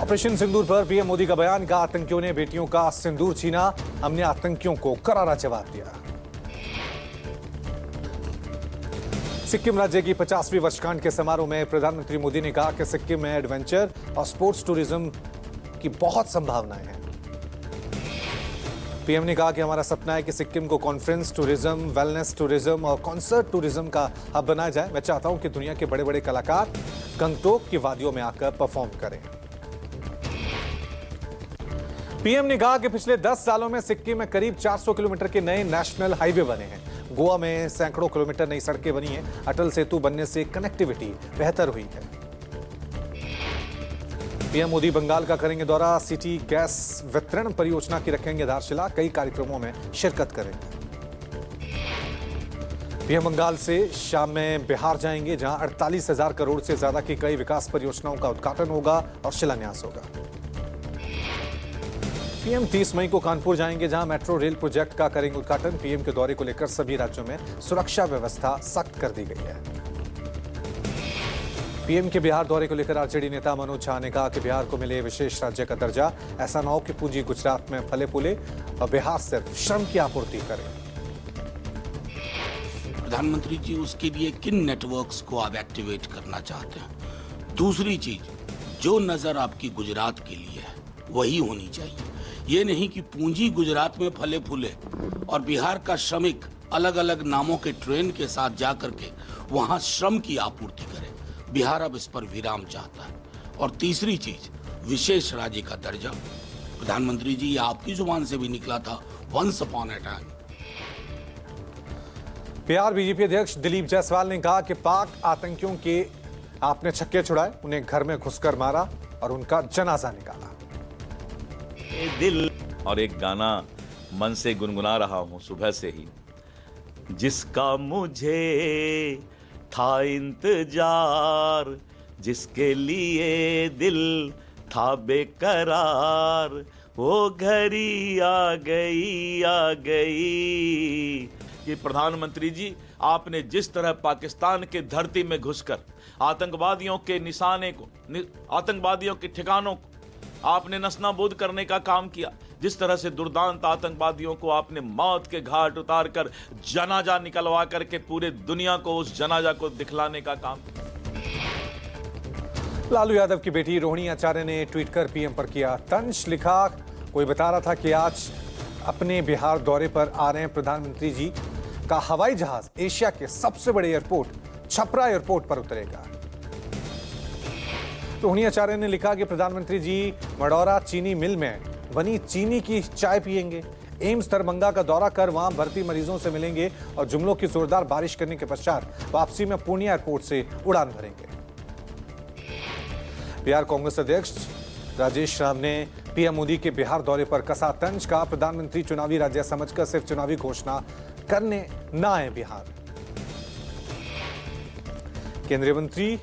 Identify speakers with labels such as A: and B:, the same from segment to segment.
A: Operation सिंदूर पर PM Modi का बयान, का आतंकियों ने बेटियों का सिंदूर छीना, हमने आतंकियों को करारा जवाब दिया। सिक्किम राज्य की 50वीं वर्षगांठ के समारोह में प्रधानमंत्री मोदी ने कहा कि सिक्किम में एडवेंचर और स्पोर्ट्स टूरिज्म की बहुत संभावनाएं हैं। पीएम ने कहा कि हमारा सपना है कि सिक्किम को कॉन्फ्रेंस टूरिज्म, वेलनेस टूरिज्म और कॉन्सर्ट टूरिज्म का हब बनाया जाए। मैं चाहता हूं कि दुनिया के बड़े बड़े कलाकार गंगटोक की वादियों में आकर परफॉर्म करें। पीएम ने कहा कि पिछले 10 सालों में सिक्किम में करीब 400 किलोमीटर के नए नेशनल हाईवे बने हैं। गोवा में सैकड़ों किलोमीटर नई सड़कें बनी हैं। अटल सेतु बनने से कनेक्टिविटी बेहतर हुई है। पीएम मोदी बंगाल का करेंगे दौरा, सिटी गैस वितरण परियोजना की रखेंगे आधारशिला, कई कार्यक्रमों में शिरकत करेंगे। पीएम बंगाल से शाम में बिहार जाएंगे, जहां 48,000 करोड़ से ज्यादा की कई विकास परियोजनाओं का उद्घाटन होगा और शिलान्यास होगा। पीएम 30 मई को कानपुर जाएंगे, जहां मेट्रो रेल प्रोजेक्ट का करेंगे उद्घाटन। पीएम के दौरे को लेकर सभी राज्यों में सुरक्षा व्यवस्था सख्त कर दी गई है। पीएम के बिहार दौरे को लेकर आरजेडी नेता मनोज झा ने कहा कि बिहार को मिले विशेष राज्य का दर्जा, ऐसा न हो कि पूंजी गुजरात में फले फूले और बिहार सिर्फ श्रम की आपूर्ति करे।
B: प्रधानमंत्री जी, उसके लिए किन नेटवर्क्स को आप एक्टिवेट करना चाहते हैं? दूसरी चीज, जो नजर आपकी गुजरात के लिए है वही होनी चाहिए। ये नहीं कि पूंजी गुजरात में फले फूले और बिहार का श्रमिक अलग अलग नामों के ट्रेन के साथ जाकर के वहां श्रम की आपूर्ति करे। बिहार अब इस पर विराम चाहता है। और तीसरी चीज, विशेष राज्य का दर्जा। प्रधानमंत्री जी, ये आपकी जुबान से भी निकला था, once upon a time.
A: Bihar BJP अध्यक्ष दिलीप जायसवाल ने कहा कि पाक आतंकियों के आपने छक्के छुड़ाए, उन्हें घर में घुसकर मारा और उनका जनाजा निकाला।
C: दिल और एक गाना मन से गुनगुना रहा हूं सुबह से ही, जिसका मुझे था इंतजार, जिसके लिए दिल था बेकरार, वो घड़ी आ गई आ गई। कि प्रधानमंत्री जी, आपने जिस तरह पाकिस्तान के धरती में घुसकर आतंकवादियों के निशाने को, आतंकवादियों के ठिकानों को आपने नस्तानाबूद करने का काम किया, जिस तरह से दुर्दांत आतंकवादियों को आपने मौत के घाट उतार कर जनाजा निकलवा करके पूरे दुनिया को उस जनाजा को दिखलाने का काम किया।
A: लालू यादव की बेटी रोहिणी आचार्य ने ट्वीट कर पीएम पर किया तंज। लिखा, कोई बता रहा था कि आज अपने बिहार दौरे पर आ रहे हैं प्रधानमंत्री जी का हवाई जहाज एशिया के सबसे बड़े एयरपोर्ट छपरा एयरपोर्ट पर उतरेगा। रोहिणी आचार्य ने लिखा कि प्रधानमंत्री जी मडौरा चीनी मिल में बनी चीनी की चाय पिएंगे, एम्स दरभंगा का दौरा कर वहां भर्ती मरीजों से मिलेंगे और जुमलों की जोरदार बारिश करने के पश्चात वापसी में पूर्णिया एयरपोर्ट से उड़ान भरेंगे। बिहार कांग्रेस अध्यक्ष राजेश राम ने पीएम मोदी के बिहार दौरे पर कसा तंज। का प्रधानमंत्री चुनावी राज्य समझकर सिर्फ चुनावी घोषणा करने न आए बिहार। केंद्रीय मंत्री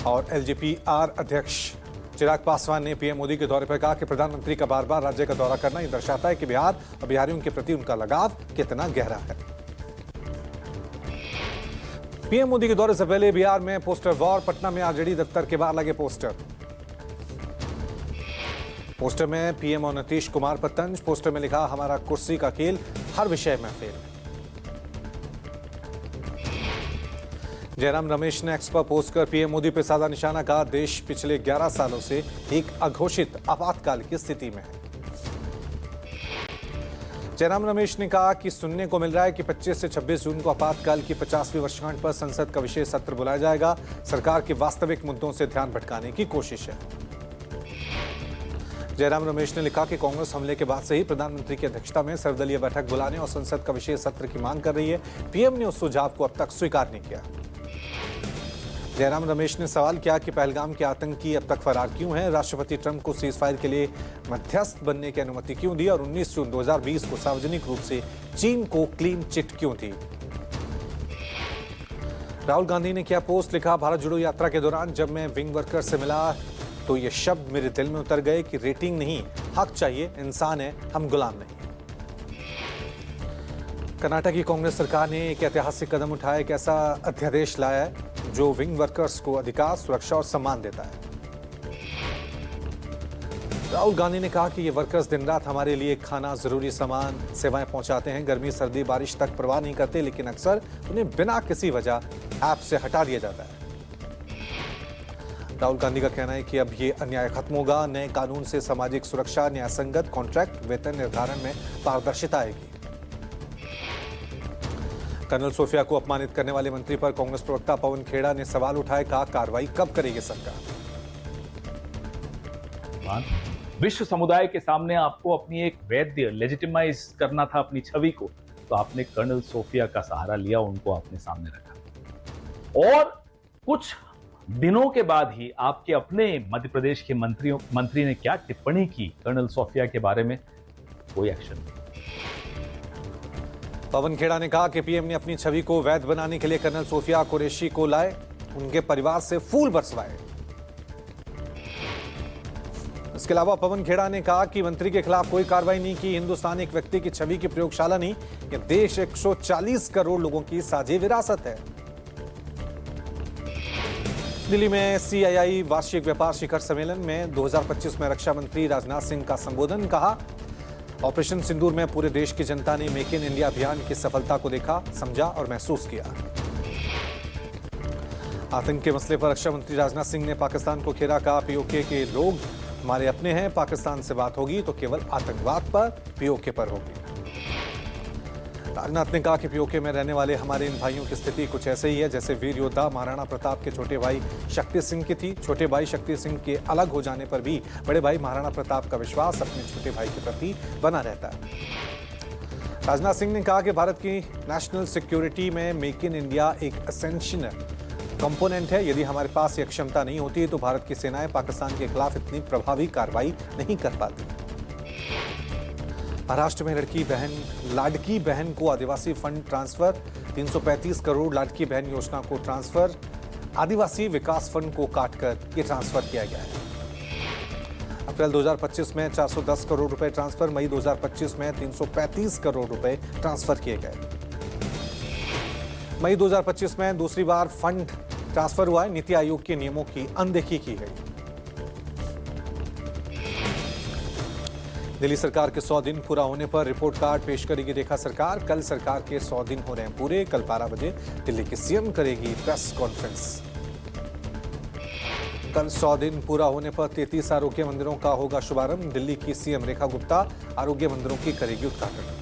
A: और एलजेपी आर अध्यक्ष चिराग पासवान ने पीएम मोदी के दौरे पर कहा कि प्रधानमंत्री का बार बार राज्य का दौरा करना यह दर्शाता है कि बिहार और बिहारियों के प्रति उनका लगाव कितना गहरा है। पीएम मोदी के दौरे से पहले बिहार में पोस्टर वॉर। पटना में आरजेडी दफ्तर के बाहर लगे पोस्टर में पीएम और नीतीश कुमार पर तंज। पोस्टर में लिखा, हमारा कुर्सी का खेल, हर विषय में फेल। जयराम रमेश ने एक्स पर पोस्ट कर पीएम मोदी पर साधा निशाना। कहा, देश पिछले 11 सालों से एक अघोषित आपातकाल की स्थिति में है। जयराम रमेश ने कहा कि सुनने को मिल रहा है कि 25 से 26 जून को आपातकाल की 50वीं वर्षगांठ पर संसद का विशेष सत्र बुलाया जाएगा। सरकार के वास्तविक मुद्दों से ध्यान भटकाने की कोशिश है। जयराम रमेश ने लिखा कि कांग्रेस हमले के बाद से ही प्रधानमंत्री की अध्यक्षता में सर्वदलीय बैठक बुलाने और संसद का विशेष सत्र की मांग कर रही है। पीएम ने उस सुझाव को अब तक स्वीकार नहीं किया। जयराम रमेश ने सवाल किया कि पहलगाम के आतंकी अब तक फरार क्यों हैं, राष्ट्रपति ट्रंप को सीजफायर के लिए मध्यस्थ बनने की अनुमति क्यों दी और 19 जून 2020 को सार्वजनिक रूप से चीन को क्लीन चिट क्यों दी। राहुल गांधी ने किया पोस्ट। लिखा, भारत जोड़ो यात्रा के दौरान जब मैं विंग वर्कर से मिला तो ये शब्द मेरे दिल में उतर गए कि रेटिंग नहीं, हक चाहिए, इंसान है, हम गुलाम नहीं। कर्नाटक की कांग्रेस सरकार ने एक ऐतिहासिक कदम उठाया, एक ऐसा अध्यादेश लाया है जो विंग वर्कर्स को अधिकार, सुरक्षा और सम्मान देता है। राहुल गांधी ने कहा कि ये वर्कर्स दिन रात हमारे लिए खाना, जरूरी सामान, सेवाएं पहुंचाते हैं। गर्मी, सर्दी, बारिश तक परवाह नहीं करते, लेकिन अक्सर उन्हें बिना किसी वजह ऐप से हटा दिया जाता है। राहुल गांधी का कहना है कि अब ये अन्याय खत्म होगा। नए कानून से सामाजिक सुरक्षा, न्यायसंगत कॉन्ट्रैक्ट, वेतन निर्धारण में पारदर्शिता आएगी। कर्नल सोफिया को अपमानित करने वाले मंत्री पर कांग्रेस प्रवक्ता पवन खेड़ा ने सवाल उठाए, कहा कार्रवाई कब करेगी सरकार।
D: विश्व समुदाय के सामने आपको अपनी एक वैद्य लेजिटिमाइज करना था अपनी छवि को, तो आपने कर्नल सोफिया का सहारा लिया, उनको आपने सामने रखा। और कुछ दिनों के बाद ही आपके अपने मध्य प्रदेश के मंत्री ने क्या टिप्पणी की कर्नल सोफिया के बारे में, कोई एक्शन नहीं।
A: पवन खेड़ा ने कहा कि पीएम ने अपनी छवि को वैध बनाने के लिए कर्नल सोफिया कुरैशी को लाए, उनके परिवार से फूल बरसवाए। इसके अलावा पवन खेड़ा ने कहा कि मंत्री के खिलाफ कोई कार्रवाई नहीं की। हिंदुस्तान एक व्यक्ति की छवि की प्रयोगशाला नहीं, यह देश 140 करोड़ लोगों की साझी विरासत है। दिल्ली में सीआईआई वार्षिक व्यापार शिखर सम्मेलन में 2025 में रक्षा मंत्री राजनाथ सिंह का संबोधन। कहा, ऑपरेशन सिंदूर में पूरे देश की जनता ने मेक इन इंडिया अभियान की सफलता को देखा, समझा और महसूस किया। आतंक के मसले पर रक्षा मंत्री राजनाथ सिंह ने पाकिस्तान को घेरा। कहा, पीओके के लोग हमारे अपने हैं, पाकिस्तान से बात होगी तो केवल आतंकवाद पर, पीओके पर होगी। राजनाथ ने कहा कि पीओके में रहने वाले हमारे इन भाइयों की स्थिति कुछ ऐसे ही है जैसे वीर योद्धा महाराणा प्रताप के छोटे भाई शक्ति सिंह की थी। छोटे भाई शक्ति सिंह के अलग हो जाने पर भी बड़े भाई महाराणा प्रताप का विश्वास अपने छोटे भाई के प्रति बना रहता है। राजनाथ सिंह ने कहा कि भारत की नेशनल सिक्योरिटी में मेक इन इंडिया एक एसेंशियल कंपोनेंट है। यदि हमारे पास ये क्षमता नहीं होती तो भारत की सेनाएं पाकिस्तान के खिलाफ इतनी प्रभावी कार्रवाई नहीं कर पाती। महाराष्ट्र में लाडकी बहन को आदिवासी फंड ट्रांसफर, 335 करोड़ लाडकी बहन योजना को ट्रांसफर, आदिवासी विकास फंड को काटकर ये ट्रांसफर किया गया है। अप्रैल 2025 में 410 करोड़ रुपए ट्रांसफर, मई 2025 में 335 करोड़ रुपए ट्रांसफर किए गए। मई 2025 में दूसरी बार फंड ट्रांसफर हुआ है। नीति आयोग के नियमों की अनदेखी की गई। दिल्ली सरकार के 100 दिन पूरा होने पर रिपोर्ट कार्ड पेश करेगी रेखा सरकार। कल सरकार के 100 दिन हो रहे हैं पूरे। कल 12 बजे दिल्ली की सीएम करेगी प्रेस कॉन्फ्रेंस। कल 100 दिन पूरा होने पर 33 आरोग्य मंदिरों का होगा शुभारंभ। दिल्ली की सीएम रेखा गुप्ता आरोग्य मंदिरों की करेगी उद्घाटन।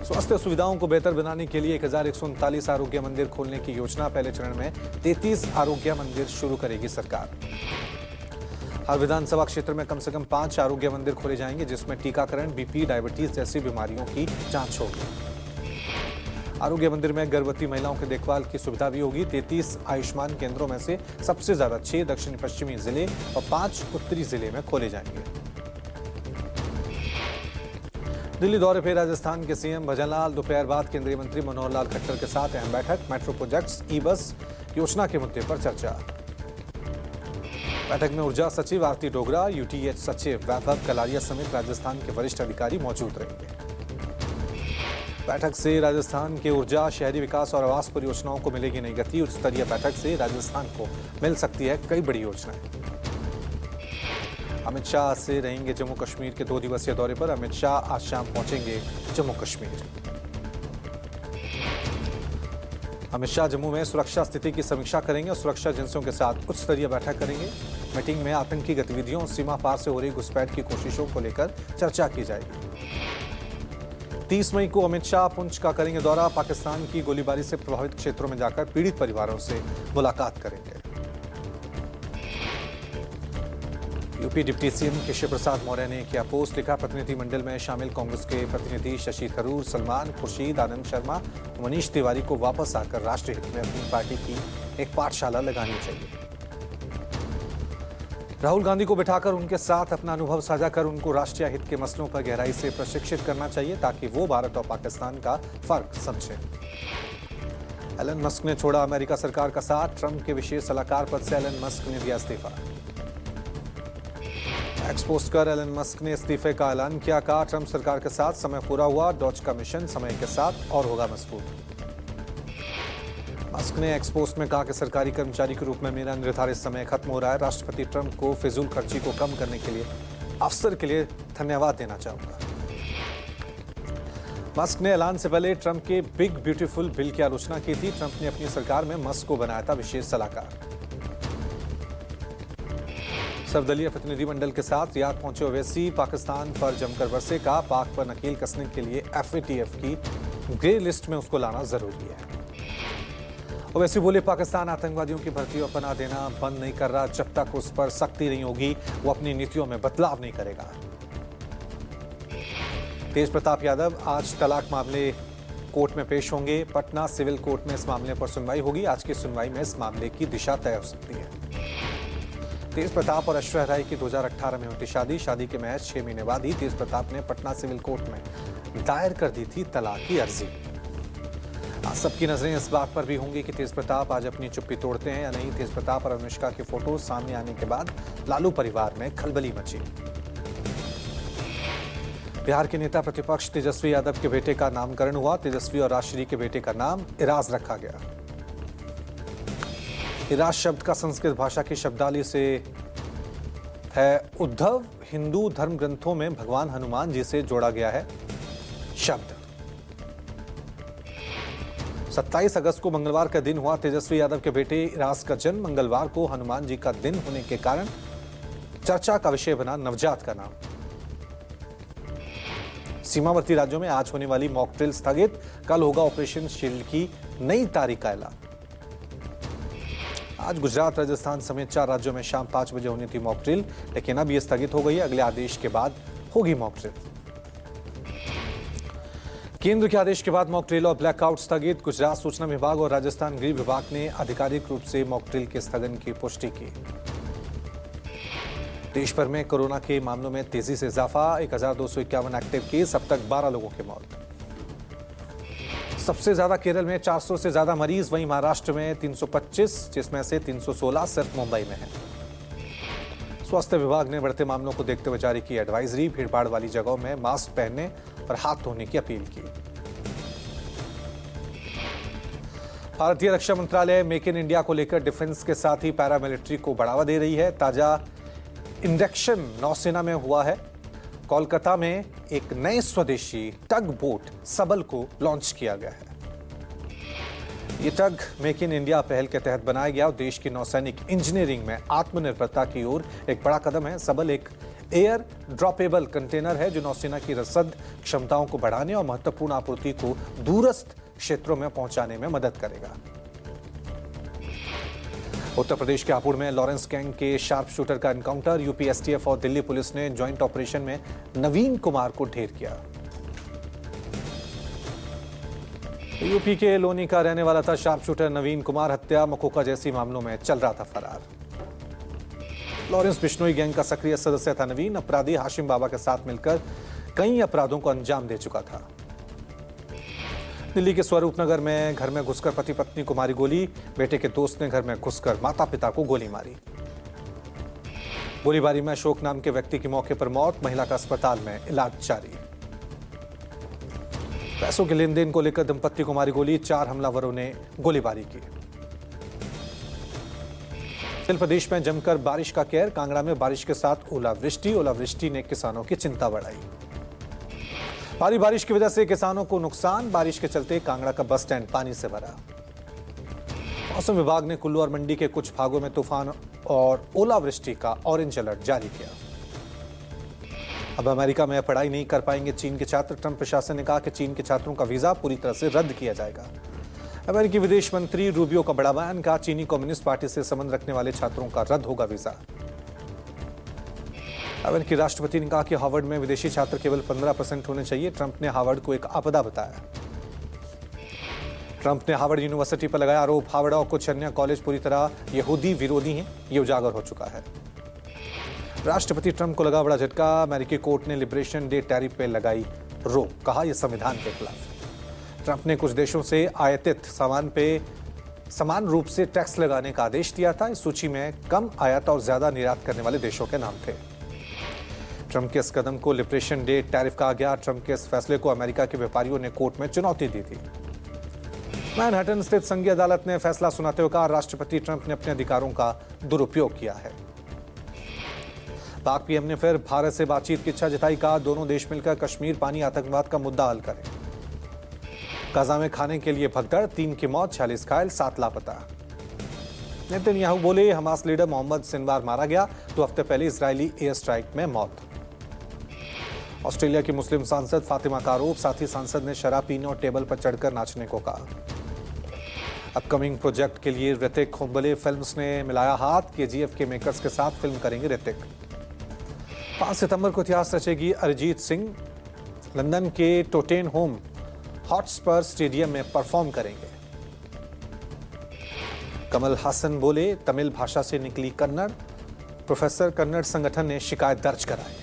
A: स्वास्थ्य सुविधाओं को बेहतर बनाने के लिए 1139 आरोग्य मंदिर खोलने की योजना। पहले चरण में 33 आरोग्य मंदिर शुरू करेगी सरकार। हर विधानसभा क्षेत्र में कम से कम 5 आरोग्य मंदिर खोले जाएंगे, जिसमें टीकाकरण, बीपी, डायबिटीज जैसी बीमारियों की जांच होगी। आरोग्य मंदिर में गर्भवती महिलाओं की देखभाल की सुविधा भी होगी। 33 आयुष्मान केंद्रों में से सबसे ज्यादा 6 दक्षिण पश्चिमी जिले और 5 उत्तरी जिले में खोले जाएंगे। दिल्ली दौरे पर राजस्थान के सीएम भजनलाल दोपहर बाद केंद्रीय मंत्री मनोहर लाल खट्टर के साथ अहम बैठक। मेट्रो प्रोजेक्ट्स, ई बस योजना के मुद्दे पर चर्चा। बैठक में ऊर्जा सचिव आरती डोगरा, यूटीएच सचिव वैभव कलारिया समेत राजस्थान के वरिष्ठ अधिकारी मौजूद रहेंगे। बैठक से राजस्थान के ऊर्जा, शहरी विकास और आवास परियोजनाओं को मिलेगी नई गति। उच्च स्तरीय बैठक से राजस्थान को मिल सकती है कई बड़ी योजनाएं। अमित शाह से रहेंगे जम्मू कश्मीर के 2 दिवसीय दौरे पर। अमित शाह आज शाम पहुंचेंगे जम्मू कश्मीर। अमित शाह जम्मू में सुरक्षा स्थिति की समीक्षा करेंगे और सुरक्षा एजेंसियों के साथ उच्च स्तरीय बैठक करेंगे। मीटिंग में आतंकी गतिविधियों, सीमा पार से हो रही घुसपैठ की कोशिशों को लेकर चर्चा की जाएगी। 30 मई को अमित शाह पुंछ का करेंगे दौरा। पाकिस्तान की गोलीबारी से प्रभावित क्षेत्रों में जाकर पीड़ित परिवारों से मुलाकात करेंगे। UP deputy CM Keshav Prasad Maurya ने किया पोस्ट। लिखा, प्रतिनिधिमंडल में शामिल कांग्रेस के प्रतिनिधि शशि थरूर, सलमान खुर्शीद, आनंद शर्मा, मनीष तिवारी को वापस आकर राष्ट्रीय हित में अपनी पार्टी की एक पाठशाला लगानी चाहिए। राहुल गांधी को बिठाकर उनके साथ अपना अनुभव साझा कर उनको राष्ट्रीय हित के मसलों पर गहराई से प्रशिक्षित करना चाहिए, ताकि वो भारत और पाकिस्तान का फर्क समझें। एलन मस्क ने छोड़ा अमेरिका सरकार का साथ। ट्रंप के विशेष सलाहकार पद से एलन मस्क ने दिया इस्तीफा। एक्सपोज कर एलन मस्क ने इस्तीफे का ऐलान किया। कहा, ट्रंप सरकार के साथ समय पूरा हुआ। डॉज का मिशन समय के साथ और होगा मजबूत। मस्क ने एक्सपोस्ट में कहा कि सरकारी कर्मचारी के रूप में मेरा निर्धारित समय खत्म हो रहा है। राष्ट्रपति ट्रंप को फिजूल खर्ची को कम करने के लिए अवसर के लिए धन्यवाद देना चाहूंगा। मस्क ने ऐलान से पहले ट्रंप के बिग ब्यूटीफुल बिल की आलोचना की थी। ट्रंप ने अपनी सरकार में मस्क को बनाया था विशेष सलाहकार। सर्वदलीय प्रतिनिधिमंडल के साथ रियाद पहुंचे ओवैसी पाकिस्तान पर जमकर बरसे। कहा पाक पर नकेल कसने के लिए FATF की ग्रे लिस्ट में उसको लाना जरूरी है। ओवैसी बोले पाकिस्तान आतंकवादियों की भर्ती और पनाह देना बंद नहीं कर रहा। जब तक उस पर सख्ती नहीं होगी वो अपनी नीतियों में बदलाव नहीं करेगा। तेज प्रताप यादव आज तलाक मामले कोर्ट में पेश होंगे। पटना सिविल कोर्ट में इस मामले पर सुनवाई होगी। आज की सुनवाई में इस मामले की दिशा तय हो सकती है। तेज प्रताप और ऐश्वर्या राय की 2018 में हुई थी शादी। शादी के महज 6 महीने बाद ही तेज प्रताप ने पटना सिविल कोर्ट में दायर कर दी थी तलाक की अर्जी। आज सबकी नजरें इस बात पर भी होंगी कि तेज प्रताप आज अपनी चुप्पी तोड़ते हैं या नहीं। तेज प्रताप और अनुष्का के फोटो सामने आने के बाद लालू परिवार में खलबली मची। बिहार के नेता प्रतिपक्ष तेजस्वी यादव के बेटे का नामकरण हुआ। तेजस्वी और राजश्री के बेटे का नाम इराज रखा गया। इराज शब्द का संस्कृत भाषा की शब्दावली से है उद्धव। हिंदू धर्म ग्रंथों में भगवान हनुमान जी से जोड़ा गया है शब्द। 27 अगस्त को मंगलवार का दिन हुआ। तेजस्वी यादव के बेटे इराज का जन्म मंगलवार को हनुमान जी का दिन होने के कारण चर्चा का विषय बना नवजात का नाम। सीमावर्ती राज्यों में आज होने वाली मॉक ड्रिल स्थगित। कल होगा ऑपरेशन शील्ड की नई तारीख का ऐलान। आज गुजरात राजस्थान समेत 4 राज्यों में शाम 5 बजे होनी थी मॉक ड्रिल, लेकिन अब यह स्थगित हो गई है। अगले आदेश के बाद होगी मॉक ड्रिल। केंद्र के आदेश के बाद मॉक ड्रिल और ब्लैकआउट स्थगित। गुजरात सूचना विभाग और राजस्थान गृह विभाग ने आधिकारिक रूप से मॉक ड्रिल के स्थगन की पुष्टि की। देश भर में कोरोना के मामलों में तेजी से इजाफा। 1251 एक्टिव केस, अब तक 12 लोगों की मौत। सबसे ज्यादा केरल में 400 से ज्यादा मरीज, वहीं महाराष्ट्र में 325, जिसमें से 316 सिर्फ मुंबई में है। स्वास्थ्य विभाग ने बढ़ते मामलों को देखते हुए जारी की एडवाइजरी। भीड़भाड़ वाली जगहों में मास्क पहनने और हाथ धोने की अपील की। भारतीय रक्षा मंत्रालय मेक इन इंडिया को लेकर डिफेंस के साथ ही पैरामिलिट्री को बढ़ावा दे रही है। ताजा इंडक्शन नौसेना में हुआ है। कोलकाता में एक नए स्वदेशी टग बोट सबल को लॉन्च किया गया है। ये टग मेक इन इंडिया पहल के तहत बनाया गया और देश की नौसैनिक इंजीनियरिंग में आत्मनिर्भरता की ओर एक बड़ा कदम है। सबल एक एयर ड्रॉपेबल कंटेनर है जो नौसेना की रसद क्षमताओं को बढ़ाने और महत्वपूर्ण आपूर्ति को दूरस्थ क्षेत्रों में पहुंचाने में मदद करेगा। उत्तर प्रदेश के हापुड़ में लॉरेंस गैंग के शार्प शूटर का एनकाउंटर। यूपी एसटीएफ और दिल्ली पुलिस ने ज्वाइंट ऑपरेशन में नवीन कुमार को ढेर किया। यूपी के लोनी का रहने वाला था शार्प शूटर नवीन कुमार। हत्या मकोका जैसी मामलों में चल रहा था फरार। लॉरेंस बिश्नोई गैंग का सक्रिय सदस्य था नवीन। अपराधी हाशिम बाबा के साथ मिलकर कई अपराधों को अंजाम दे चुका था। दिल्ली के स्वरूप नगर में घर में घुसकर पति पत्नी को मारी गोली। बेटे के दोस्त ने घर में घुसकर माता पिता को गोली मारी। गोलीबारी में अशोक नाम के व्यक्ति की मौके पर मौत। महिला का अस्पताल में इलाज जारी। पैसों के लेन देन को लेकर दंपत्ति को मारी गोली। 4 हमलावरों ने गोलीबारी की। हिमाचल प्रदेश में जमकर बारिश का कहर। कांगड़ा में बारिश के साथ ओलावृष्टि ने किसानों की चिंता बढ़ाई। भारी बारिश की वजह से किसानों को नुकसान। बारिश के चलते कांगड़ा का बस स्टैंड पानी से भरा। मौसम विभाग ने कुल्लू और मंडी के कुछ भागों में तूफान और ओलावृष्टि का ऑरेंज अलर्ट जारी किया। अब अमेरिका में पढ़ाई नहीं कर पाएंगे चीन के छात्र। ट्रंप प्रशासन ने कहा कि चीन के छात्रों का वीजा पूरी तरह से रद्द किया जाएगा। अमेरिकी विदेश मंत्री रूबियो का बड़ा बयान। कहा चीनी कम्युनिस्ट पार्टी से संबंध रखने वाले छात्रों का रद्द होगा वीजा। अमेरिकी राष्ट्रपति ने कहा कि हार्वर्ड में विदेशी छात्र केवल 15% होने चाहिए। ट्रंप ने हार्वर्ड को एक आपदा बताया। ट्रंप ने हार्वर्ड यूनिवर्सिटी पर लगाया आरोप। हार्वर्ड और कुछ अन्य कॉलेज पूरी तरह यहूदी विरोधी हैं, ये उजागर हो चुका है। राष्ट्रपति ट्रंप को लगा बड़ा झटका। अमेरिकी कोर्ट ने लिबरेशन डे टैरिफ पे लगाई रोक। कहा यह संविधान के खिलाफ। ट्रंप ने कुछ देशों से आयातित सामान पे समान रूप से टैक्स लगाने का आदेश दिया था। इस सूची में कम आयात और ज्यादा निर्यात करने वाले देशों के नाम थे। ट्रंप के इस कदम को लिबरेशन डे टैरिफ कहा गया। ट्रंप के इस फैसले को अमेरिका के व्यापारियों ने कोर्ट में चुनौती दी थी। मैनहट्टन स्थित संघीय अदालत ने फैसला सुनाते हुए कहा, राष्ट्रपति ट्रंप ने अपने अधिकारों का दुरुपयोग किया है। पाक पीएम ने फिर भारत से बातचीत की इच्छा जताई, कहा दोनों देश मिलकर कश्मीर पानी आतंकवाद का मुद्दा हल करें। गाजा में खाने के लिए भगदड़, 3 की मौत, 46 घायल, 7 लापता। नेतन्याहू बोले, हमास लीडर मोहम्मद सिनवार मारा गया, 2 हफ्ते पहले इजरायली एयर स्ट्राइक में मौत। ऑस्ट्रेलिया की मुस्लिम सांसद फातिमा का आरोप, साथी सांसद ने शराब पीने और टेबल पर चढ़कर नाचने को कहा। अपकमिंग प्रोजेक्ट के लिए ऋतिक खोम्बले फिल्म्स ने मिलाया हाथ, केजीएफ के मेकर्स के साथ फिल्म करेंगे ऋतिक। 5 सितंबर को इतिहास रचेगी अरिजीत सिंह, लंदन के टोटेन होम हॉटस्पर स्टेडियम में परफॉर्म करेंगे। कमल हासन बोले, तमिल भाषा से निकली कन्नड़, प्रोफेसर कन्नड़ संगठन ने शिकायत दर्ज कराई।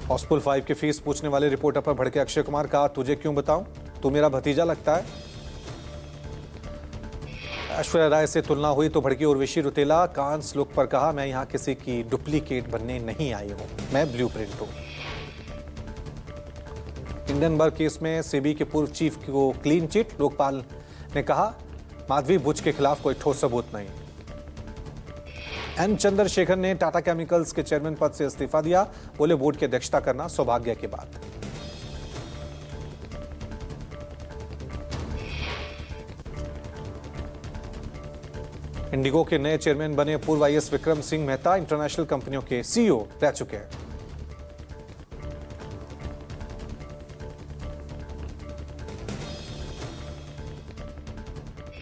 A: हाउसफुल 5 की फीस पूछने वाले रिपोर्टर पर भड़के अक्षय कुमार, कहा तुझे क्यों बताऊं, तू मेरा भतीजा लगता है। ऐश्वर्या राय से तुलना हुई तो भड़की उर्वशी रुतेला, कांस लुक पर कहा, मैं यहां किसी की डुप्लीकेट बनने नहीं आई हूं, मैं ब्लूप्रिंट हूं। हिंडनबर्ग केस में सेबी के पूर्व चीफ को क्लीन चिट, लोकपाल ने कहा माधवी बुच के खिलाफ कोई ठोस सबूत नहीं। एन चंद्रशेखर ने टाटा केमिकल्स के चेयरमैन पद से इस्तीफा दिया, बोले बोर्ड की अध्यक्षता करना सौभाग्य की बात। इंडिगो के नए चेयरमैन बने पूर्व आईएएस विक्रम सिंह मेहता, इंटरनेशनल कंपनियों के सीईओ रह चुके हैं।